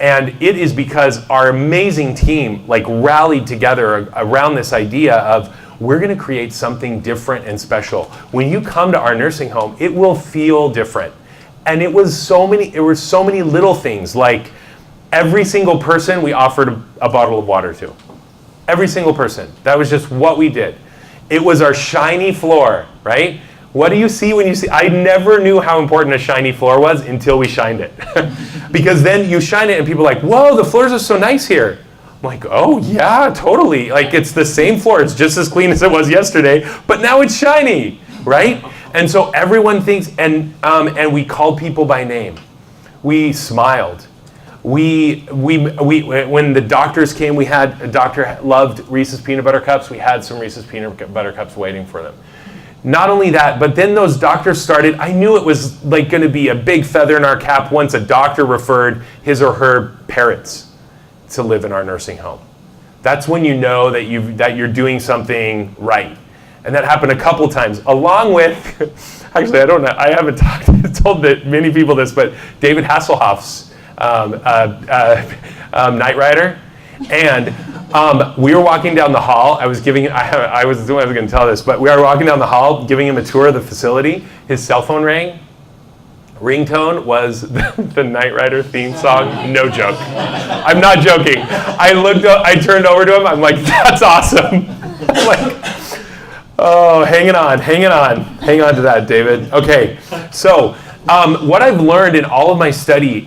it is because our amazing team like rallied together around this idea of, we're going to create something different and special. When you come to our nursing home, it will feel different. And it were so many little things, like every single person we offered a bottle of water to. Every single person. That was just what we did. It was our shiny floor, right? What do you see when you see? I never knew how important a shiny floor was until we shined it. Because then you shine it and people are like, whoa, the floors are so nice here. I'm like, oh yeah, totally. Like it's the same floor. It's just as clean as it was yesterday, but now it's shiny, right? And so everyone thinks, and we called people by name. We smiled. When the doctors came, a doctor loved Reese's Peanut Butter Cups. We had some Reese's Peanut Butter Cups waiting for them. Not only that, but then those doctors started, I knew it was like going to be a big feather in our cap once a doctor referred his or her parents to live in our nursing home. That's when you know that you're doing something right. And that happened a couple times, along with, actually I don't know, I haven't told many people this, but David Hasselhoff's Knight Rider. And we were walking down the hall. I was going to tell this, but we were walking down the hall, giving him a tour of the facility. His cell phone rang. Ringtone was the Knight Rider theme song. No joke. I'm not joking. I turned over to him. I'm like, that's awesome. I'm like, oh, hang on to that, David. Okay, so what I've learned in all of my study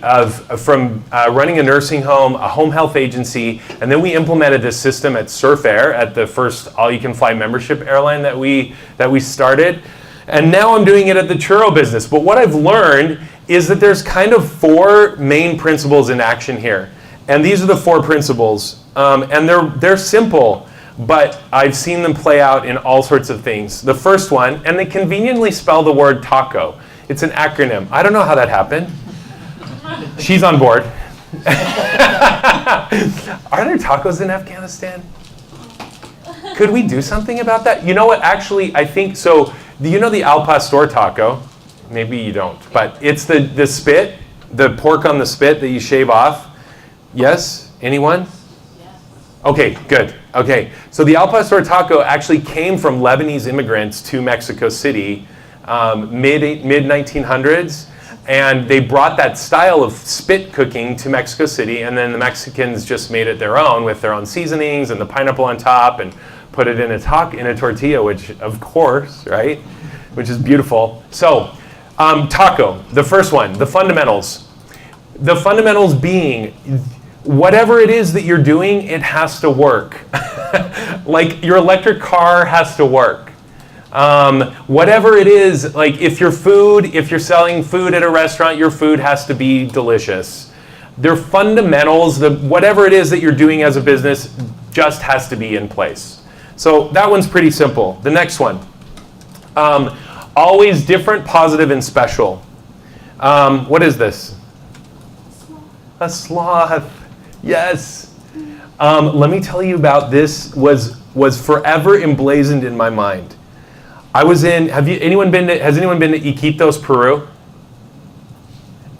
from running a nursing home, a home health agency, and then we implemented this system at Surf Air, at the first all-you-can-fly membership airline that we started. And now I'm doing it at the churro business. But what I've learned is that there's kind of 4 main principles in action here. And these are the 4 principles. And they're simple, but I've seen them play out in all sorts of things. The first one, and they conveniently spell the word taco. It's an acronym. I don't know how that happened. She's on board. Are there tacos in Afghanistan? Could we do something about that? You know what, actually, I think so. Do you know the al pastor taco? Maybe you don't, but it's the spit, the pork on the spit that you shave off. Yes? Anyone? Yes. Okay, good. Okay, so the al pastor taco actually came from Lebanese immigrants to Mexico City, mid-1900s, and they brought that style of spit cooking to Mexico City, and then the Mexicans just made it their own with their own seasonings and the pineapple on top, and put it in a tortilla, which of course, right? Which is beautiful. So, taco, the first one, the fundamentals. The fundamentals being, whatever it is that you're doing, it has to work. Like your electric car has to work. Whatever it is, like if you're selling food at a restaurant, your food has to be delicious. They're fundamentals, whatever it is that you're doing as a business just has to be in place. So that one's pretty simple. The next one, always different, positive, and special. What is this? A sloth. Yes. Let me tell you about this. Was forever emblazoned in my mind. Has anyone been to Iquitos, Peru?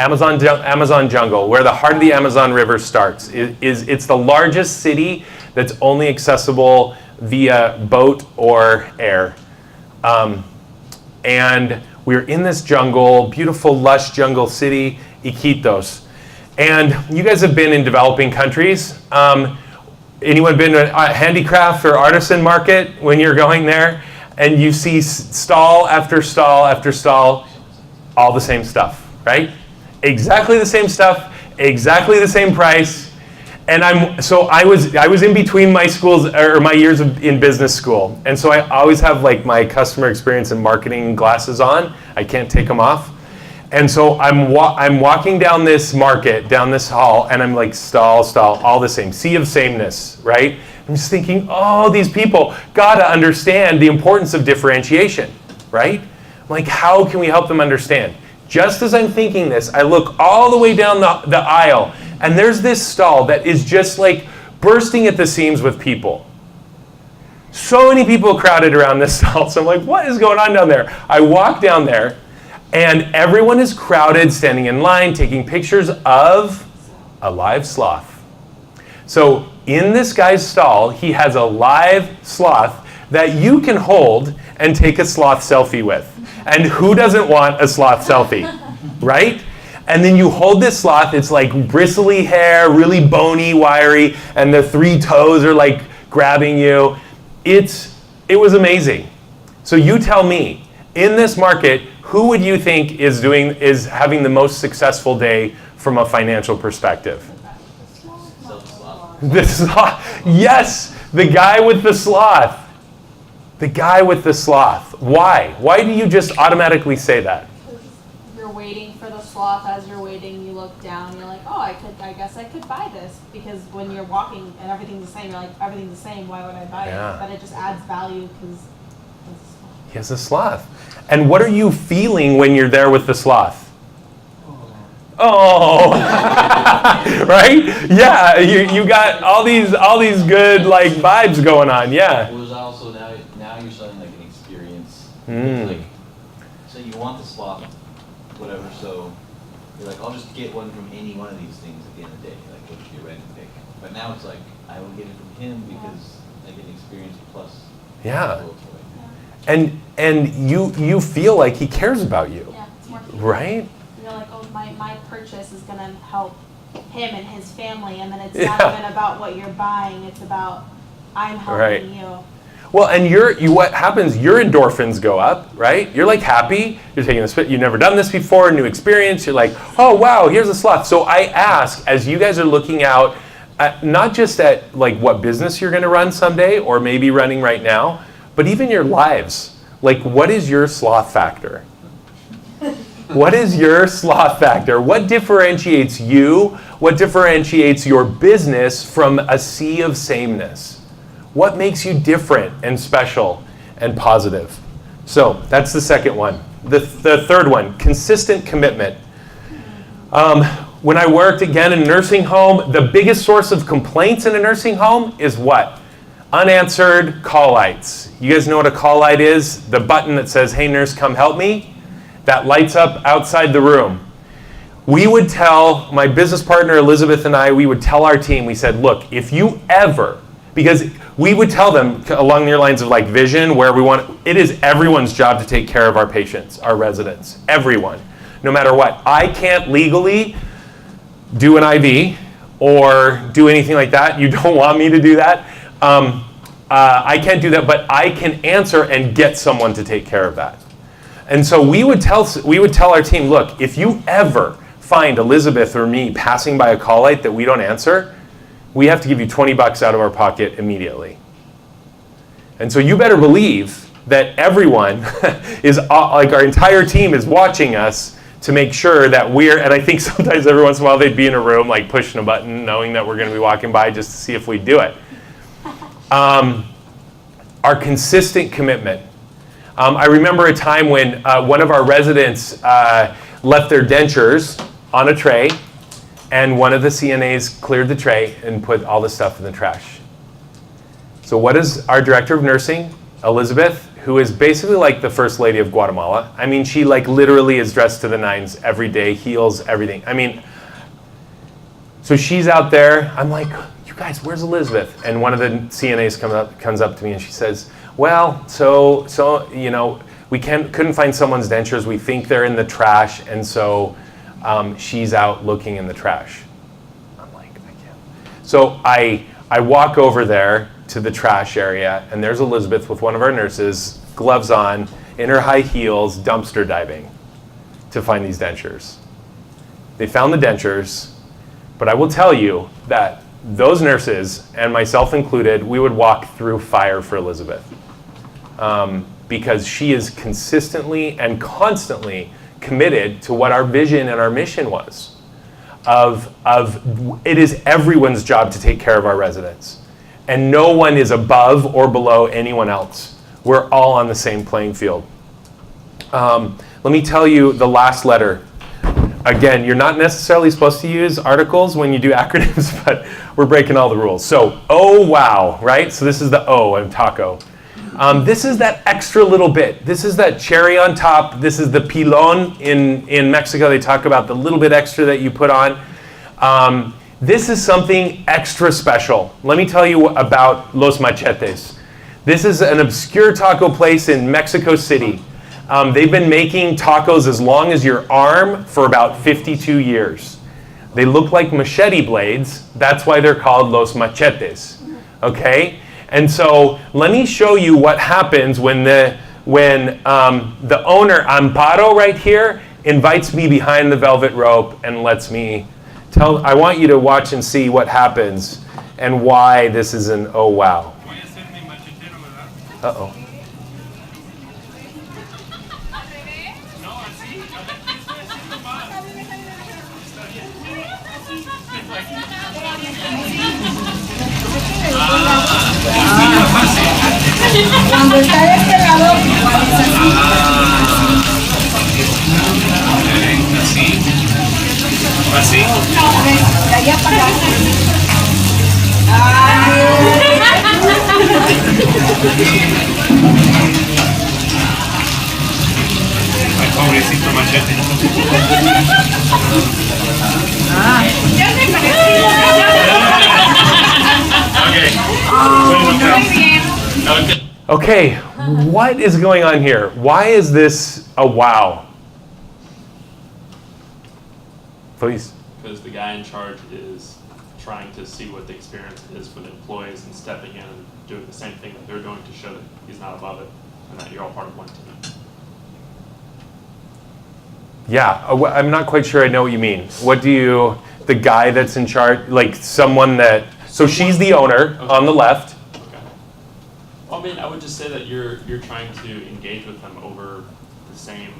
Amazon jungle, where the heart of the Amazon River starts. It's the largest city that's only accessible via boat or air. And we're in this jungle, beautiful, lush jungle city, Iquitos. And you guys have been in developing countries. Anyone been to a handicraft or artisan market when you're going there? And you see stall after stall after stall, all the same stuff, right? Exactly the same stuff, exactly the same price. And I was in between my schools, or my years in business school, and so I always have like my customer experience and marketing glasses on. I can't take them off, and so I'm walking down this market, down this hall, and I'm like stall, all the same, sea of sameness, right? I'm just thinking, oh, these people gotta understand the importance of differentiation, right? I'm like, how can we help them understand? Just as I'm thinking this, I look all the way down the aisle, and there's this stall that is just like bursting at the seams with people. So many people crowded around this stall, so I'm like, what is going on down there? I walk down there, and everyone is crowded, standing in line, taking pictures of a live sloth. So in this guy's stall, he has a live sloth that you can hold and take a sloth selfie with. And who doesn't want a sloth selfie, right? And then you hold this sloth, it's like bristly hair, really bony, wiry, and the 3 toes are like grabbing you. It was amazing. So you tell me, in this market, who would you think is having the most successful day from a financial perspective? The sloth. Yes, the guy with the sloth. The guy with the sloth. Why? Why do you just automatically say that? You're waiting for the sloth. As you're waiting, you look down. You're like, oh, I guess I could buy this, because when you're walking and everything's the same, you're like, everything's the same. Why would I buy it? But it just adds value because he has a sloth. And what are you feeling when you're there with the sloth? Oh, right? Yeah, you got all these good like vibes going on. Yeah. It was also now you're selling like an experience. Like, so you want the sloth, whatever. So you're like, I'll just get one from any one of these things at the end of the day. Like, what should you random pick? But now it's like I will get it from him because I get an experience plus. Yeah. And you feel like he cares about you. yeah, it's more people. Right? You're like, oh, my purchase is going to help him and his family, and then it's not even about what you're buying, it's about I'm helping you. Well, and what happens, your endorphins go up, right? You're like happy, you're taking this, you've never done this before, new experience, you're like, oh wow, here's a sloth. So I ask, as you guys are looking out, not just at like what business you're gonna run someday, or maybe running right now, but even your lives. Like, what is your sloth factor? What is your sloth factor? What differentiates you? What differentiates your business from a sea of sameness? What makes you different and special and positive? So that's the second one. The third one, consistent commitment. When I worked again in a nursing home, the biggest source of complaints in a nursing home is what? Unanswered call lights. You guys know what a call light is? The button that says, hey nurse, come help me. That lights up outside the room. We would tell, my business partner Elizabeth and I, we would tell our team, we said, look, if you ever, because we would tell them along the lines of like vision, where we want, it is everyone's job to take care of our patients, our residents, everyone, no matter what. I can't legally do an IV or do anything like that. You don't want me to do that. I can't do that, but I can answer and get someone to take care of that. And so we would tell our team, look, if you ever find Elizabeth or me passing by a call light that we don't answer, we have to give you $20 out of our pocket immediately. And so you better believe that everyone is, like our entire team is watching us to make sure that and I think sometimes every once in a while they'd be in a room like pushing a button knowing that we're going to be walking by just to see if we do it. Our consistent commitment. I remember a time when one of our residents left their dentures on a tray, and one of the CNAs cleared the tray and put all the stuff in the trash. So what is our director of nursing, Elizabeth, who is basically like the first lady of Guatemala. I mean, she like literally is dressed to the nines every day, heels, everything. I mean, so she's out there. I'm like, you guys, where's Elizabeth? And one of the CNAs comes up to me and she says, well, so you know, we couldn't find someone's dentures. We think they're in the trash, and so she's out looking in the trash. I'm like, I can't. So I walk over there to the trash area, and there's Elizabeth with one of our nurses, gloves on, in her high heels, dumpster diving to find these dentures. They found the dentures, but I will tell you that those nurses, and myself included, we would walk through fire for Elizabeth. Because she is consistently and constantly committed to what our vision and our mission was. It is everyone's job to take care of our residents. And no one is above or below anyone else. We're all on the same playing field. Let me tell you the last letter. Again, you're not necessarily supposed to use articles when you do acronyms, but we're breaking all the rules. So, oh wow, right? So this is the O in taco. This is that extra little bit. This is that cherry on top. This is the pilon. In Mexico, they talk about the little bit extra that you put on. This is something extra special. Let me tell you about Los Machetes. This is an obscure taco place in Mexico City. They've been making tacos as long as your arm for about 52 years. They look like machete blades. That's why they're called Los Machetes. Okay? And so let me show you what happens when the owner, Amparo right here, invites me behind the velvet rope and lets me tell. I want you to watch and see what happens and why this is an oh wow. Uh-oh. Cuando está de este lado, igual es así. Así. De allá para acá. Ay, pobrecito machete. Ya me pareció. Okay, what is going on here? Why is this a wow? Please. Because the guy in charge is trying to see what the experience is for the employees and stepping in and doing the same thing that they're doing to show that he's not above it and that you're all part of one team. Yeah, I'm not quite sure I know what you mean. What do you, the guy that's in charge, like someone that, so she's the owner on the left. Okay. Well, I mean, I would just say that you're trying to engage with them over the same,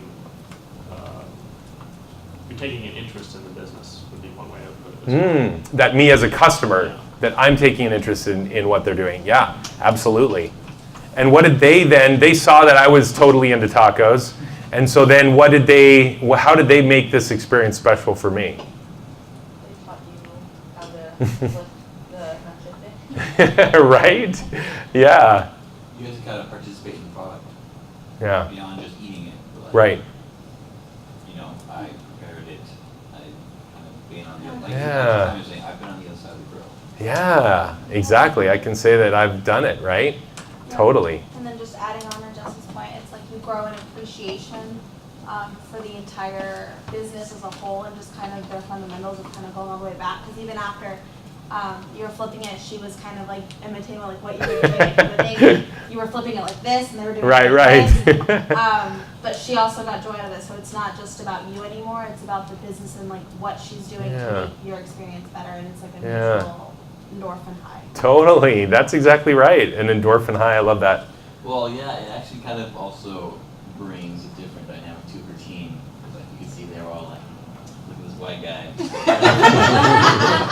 you're taking an interest in the business would be one way of putting it. That me as a customer, Yeah. that I'm taking an interest in what they're doing. Yeah, absolutely. And what did they then, they saw that I was totally into tacos. And so then how did they make this experience special for me? They taught you how to flip the machete. Right? Yeah. You have to kind of participate in the product. Yeah. Beyond just eating it. But like, Right. You know, I prepared it. I kind of been on the other, like, Yeah. you're saying, I've been on the other side of the grill. Yeah, exactly. I can say that I've done it, right? Yeah. Totally. And then just adding on to Justin's point, it's like you grow an appreciation for the entire business as a whole and just kind of their fundamentals of kind of going all the way back. Because even after you were flipping it, she was kind of like imitating like what you were doing. But you were flipping it like this and they were doing Right, it like right. this. But she also got joy out of it. So it's not just about you anymore. It's about the business and like what she's doing Yeah. to make your experience better. And it's like a Yeah. mutual endorphin high. Totally. That's exactly right. An endorphin high. I love that. Well, yeah, it actually kind of also brings a different dynamic to her team. Because like, you can see they were all like, look at this white guy.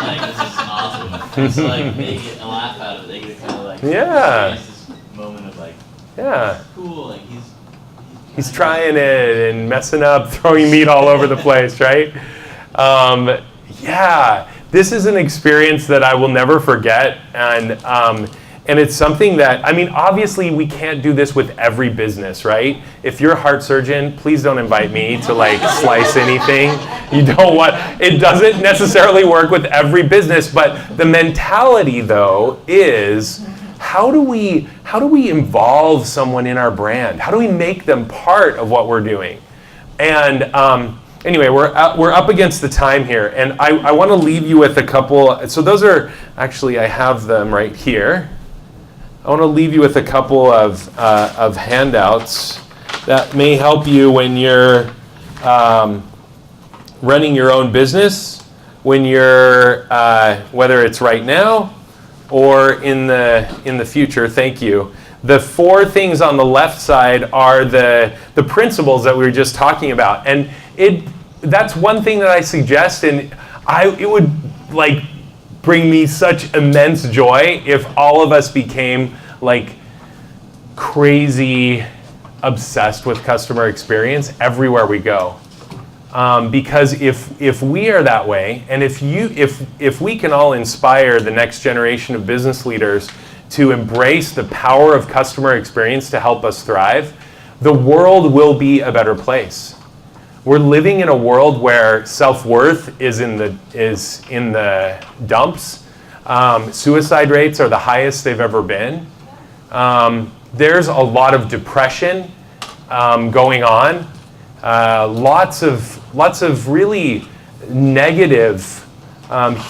Like, this is awesome. So like, they get a laugh out of it. They get kind of like, Yeah. experience this moment of like, Yeah. cool, like He's trying it and messing up, throwing meat all over the place, right? Yeah, this is an experience that I will never forget, and it's something that, I mean, obviously we can't do this with every business, right? If you're a heart surgeon, please don't invite me to like slice anything. You don't want, it doesn't necessarily work with every business, but the mentality though is, how do we involve someone in our brand? How do we make them part of what we're doing? And anyway, we're up against the time here, and I want to leave you with a couple. So those are actually, I have them right here. I want to leave you with a couple of handouts that may help you when you're running your own business, when you're, whether it's right now or in the future, thank you. The 4 things on the left side are the principles that we were just talking about. And that's one thing that I suggest, and it would like bring me such immense joy if all of us became like crazy obsessed with customer experience everywhere we go. Because if we are that way, and if we can all inspire the next generation of business leaders to embrace the power of customer experience to help us thrive, the world will be a better place. We're living in a world where self-worth is in the dumps. Suicide rates are the highest they've ever been. There's a lot of depression going on. Lots of really negative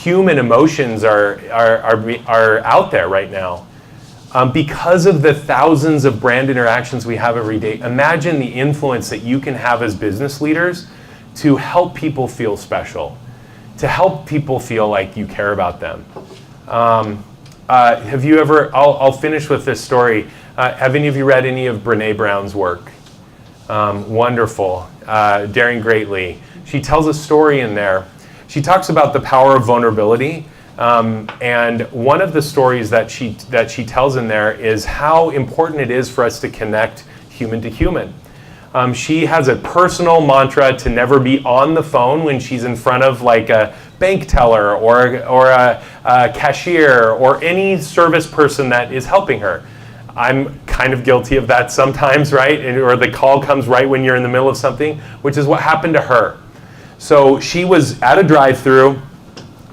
human emotions are out there right now. Because of the thousands of brand interactions we have every day, imagine the influence that you can have as business leaders to help people feel special, to help people feel like you care about them. Have you ever, I'll finish with this story. Have any of you read any of Brené Brown's work? Wonderful, Daring Greatly. She tells a story in there. She talks about the power of vulnerability. And one of the stories that she tells in there is how important it is for us to connect human to human. She has a personal mantra to never be on the phone when she's in front of like a bank teller or a cashier or any service person that is helping her. I'm kind of guilty of that sometimes, right? Or the call comes right when you're in the middle of something, which is what happened to her. So she was at a drive-through.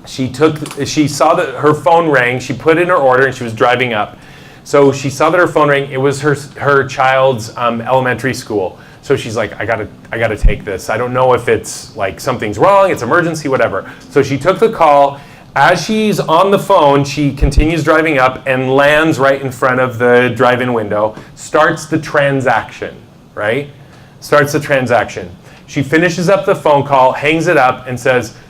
She saw that her phone rang. She put in her order and she was driving up. So she saw that her phone rang. It was her child's elementary school. So she's like, I gotta take this. I don't know if it's like something's wrong, it's emergency, whatever. So she took the call. As she's on the phone, she continues driving up and lands right in front of the drive-in window, starts the transaction, right? Starts the transaction. She finishes up the phone call, hangs it up, and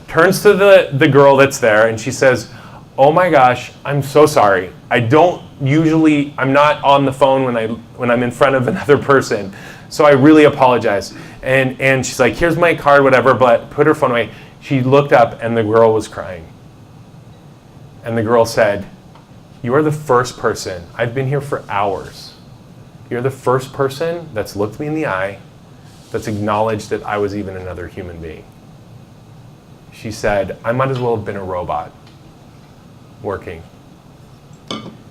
turns to the girl that's there, and she says, oh my gosh, I'm so sorry. I'm not on the phone when I'm in front of another person, so I really apologize. And she's like, here's my card, whatever, but put her phone away. She looked up, and the girl was crying. And the girl said, you are the first person, I've been here for hours. You're the first person that's looked me in the eye, that's acknowledged that I was even another human being. She said, I might as well have been a robot working.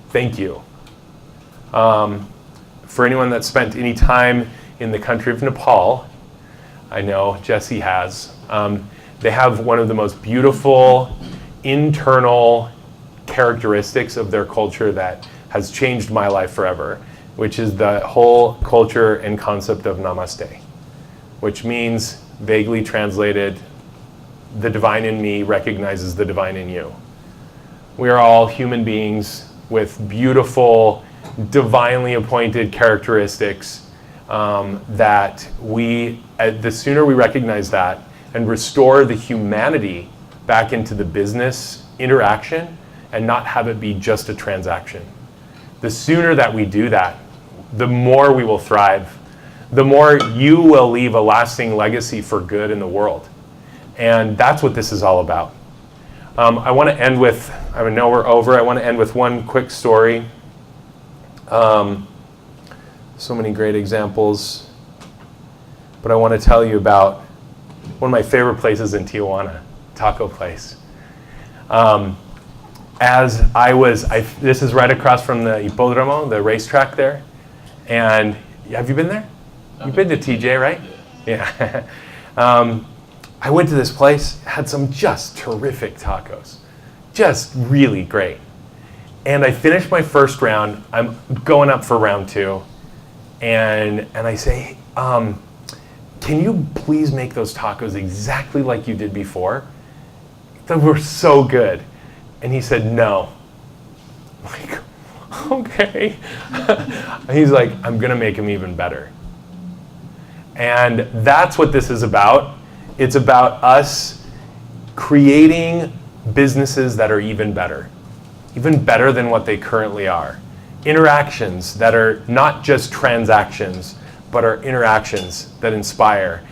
Thank you. For anyone that's spent any time in the country of Nepal, I know Jesse has, they have one of the most beautiful internal characteristics of their culture that has changed my life forever, which is the whole culture and concept of namaste, which means, vaguely translated, the divine in me recognizes the divine in you. We are all human beings with beautiful, divinely appointed characteristics that the sooner we recognize that and restore the humanity back into the business interaction and not have it be just a transaction. The sooner that we do that, the more we will thrive, the more you will leave a lasting legacy for good in the world. And that's what this is all about. I want to end with, I know we're over, I want to end with one quick story. So many great examples. But I want to tell you about one of my favorite places in Tijuana, taco place. This is right across from the Hipódromo, the racetrack there. And have you been there? You've been to TJ, right? Yeah. I went to this place, had some just terrific tacos. Just really great. And I finished my first round. I'm going up for round 2. And I say, can you please make those tacos exactly like you did before? They were so good. And he said, no. I'm like, okay. He's like, I'm going to make them even better. And that's what this is about. It's about us creating businesses that are even better than what they currently are. Interactions that are not just transactions, but are interactions that inspire.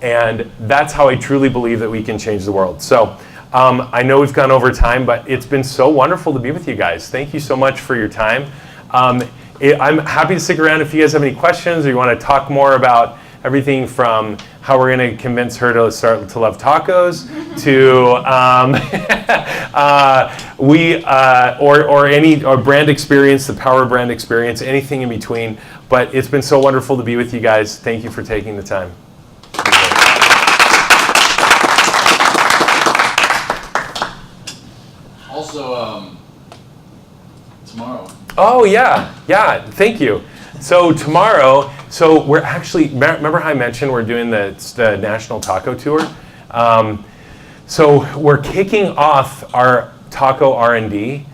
And that's how I truly believe that we can change the world. So I know we've gone over time, but it's been so wonderful to be with you guys. Thank you so much for your time. I'm happy to stick around if you guys have any questions or you want to talk more about everything from how we're going to convince her to start to love tacos to or brand experience, the power of brand experience, anything in between. But it's been so wonderful to be with you guys. Thank you for taking the time. Also, tomorrow. Oh yeah, thank you. So tomorrow, we're actually, remember how I mentioned we're doing the National Taco Tour? So we're kicking off our taco R&D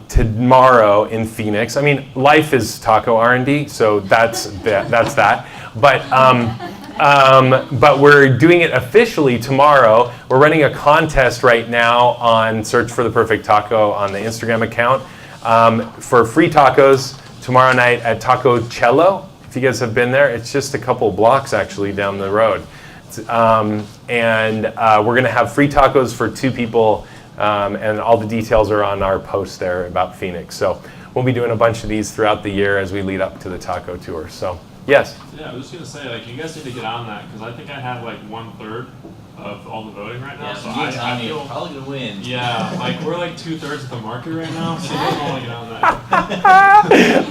tomorrow in Phoenix. I mean, life is taco R&D, so that's that. But we're doing it officially tomorrow. We're running a contest right now on Search for the Perfect Taco on the Instagram account for free tacos tomorrow night at Taco Cello. If you guys have been there, it's just a couple blocks actually down the road. We're going to have free tacos for 2 people, and all the details are on our post there about Phoenix. So we'll be doing a bunch of these throughout the year as we lead up to the taco tour. So yes? Yeah, I was just going to say, like, you guys need to get on that, because I think I have like 1/3 of all the voting right now. Yeah, So me and I Tommy feel are probably gonna win. Yeah, like we're like 2/3 of the market right now, so you guys want to get on that.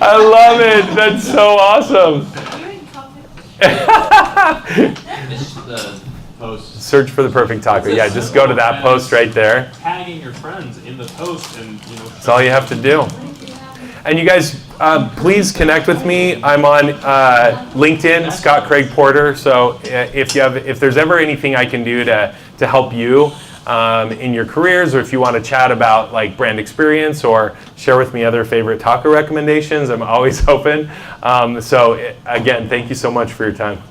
I love it. That's so awesome. This is the post. Search for the perfect taco. Yeah, just go to that post right there. Tagging your friends in the post, and That's all you have to do. And you guys, please connect with me. I'm on LinkedIn, Scott Craig Porter. So if there's ever anything I can do to help you in your careers, or if you want to chat about like brand experience or share with me other favorite taco recommendations, I'm always open. So again, thank you so much for your time.